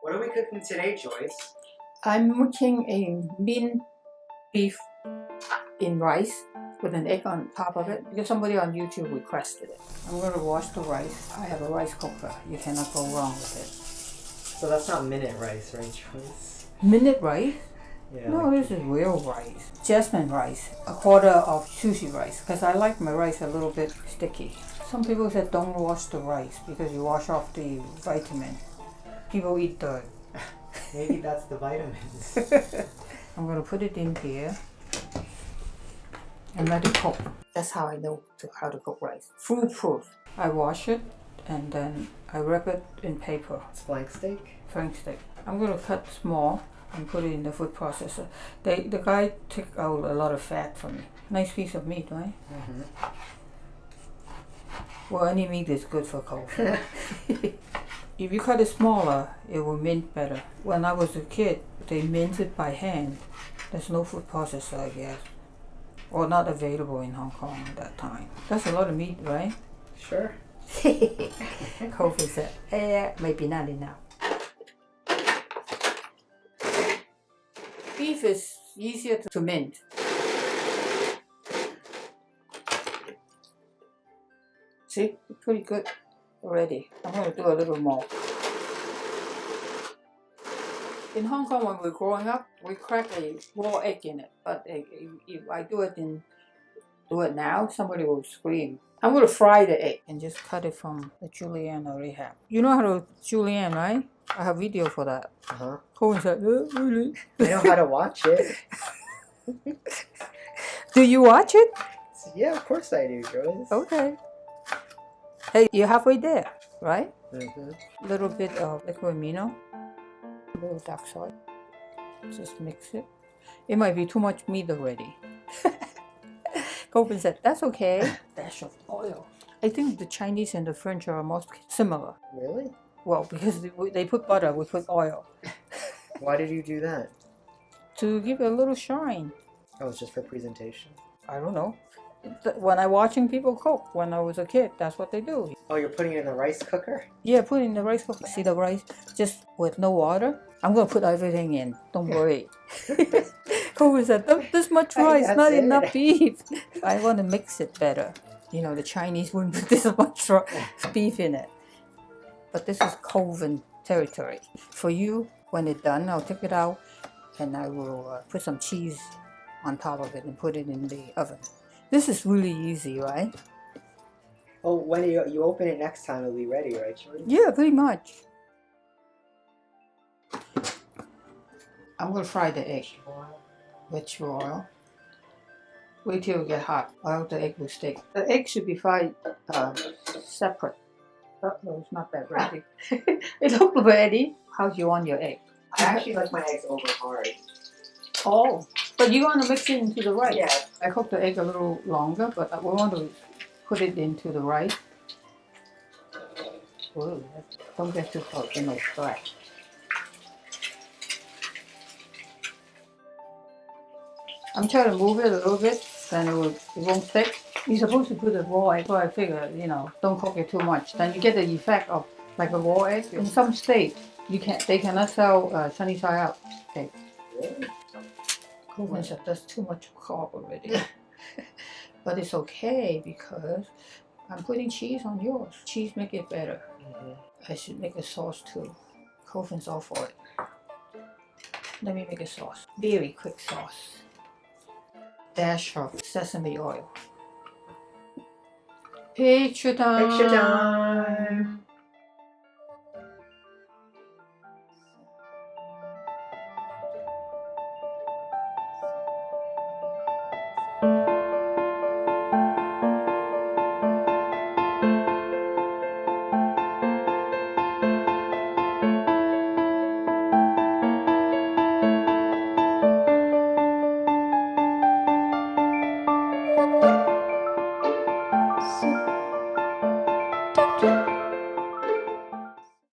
What are we cooking today, Joyce? I'm making a minced beef in rice with an egg on top of it because somebody on YouTube requested it. I'm going to wash the rice. I have a rice cooker. You cannot go wrong with it. So that's not minute rice, right, Joyce? Minute rice? Yeah. No, this is real rice. Jasmine rice. A quarter of sushi rice because I like my rice a little bit sticky. Some people said don't wash the rice because you wash off the vitamin. People eat dirt. Maybe that's the vitamins. I'm going to put it in here and let it cook. That's how I know how to cook rice. Foolproof. I wash it and then I wrap it in paper. It's flank steak? Flank steak. I'm going to cut small and put it in the food processor. The guy took out a lot of fat for me. Nice piece of meat, right? Mm-hmm. Well, any meat is good for Colvin. If you cut it smaller, it will mint better. When I was a kid, they mint it by hand. There's no food processor, I guess. Or not available in Hong Kong at that time. That's a lot of meat, right? Sure. Colvin said, maybe not enough. Beef is easier to mint. See, it's pretty good already. I'm going to do a little more. In Hong Kong, when we were growing up, we crack a raw egg in it. But if I do it now, somebody will scream. I'm going to fry the egg and just cut it from the julienne I already have. You know how to julienne, right? I have video for that. Uh-huh. Colvin said, really? I know how to watch it. Do you watch it? Yeah, of course I do, Joyce. Okay. Hey, you're halfway there, right? Mm-hmm. A little bit of liquid amino, a little dark soy. Just mix it. It might be too much meat already. Colvin said, that's okay. Dash of oil. I think the Chinese and the French are most similar. Really? Well, because they put butter, we put oil. Why did you do that? To give it a little shine. Oh, it's just for presentation? I don't know. When I'm watching people cook, when I was a kid, that's what they do. Oh, you're putting it in the rice cooker? Yeah, put it in the rice cooker. See the rice? Just with no water. I'm going to put everything in. Don't worry. Colvin said, this much rice, not enough beef. I want to mix it better. You know, the Chinese wouldn't put this much beef in it. But this is Colvin territory. For you, when it's done, I'll take it out and I will put some cheese on top of it and put it in the oven. This is really easy, right? Oh, when you open it next time, it'll be ready, right, Joyce? Yeah, pretty much. I'm going to fry the egg. Vegetable oil. Wait till it gets hot, or else the egg will stick. The egg should be fried separate. Oh, no, it's not that ready. It looks ready. How do you want your egg? I actually like my eggs over hard. Oh, but you want to mix it into the rice. Yeah. I cooked the egg a little longer, but we want to put it into the rice. Whoa, don't get too close, then it'll scratch. I'm trying to move it a little bit, then it won't stick. You're supposed to put a raw egg, so I figure, don't cook it too much. Then you get the effect of like a raw egg. In some states, they cannot sell sunny side up egg. Really? Colvin said that's too much carb already. But it's okay because I'm putting cheese on yours. Cheese make it better. Mm-hmm. I should make a sauce too. Colvin's all for it. Let me make a sauce. Very quick sauce. Dash of sesame oil. Picture time. Picture time.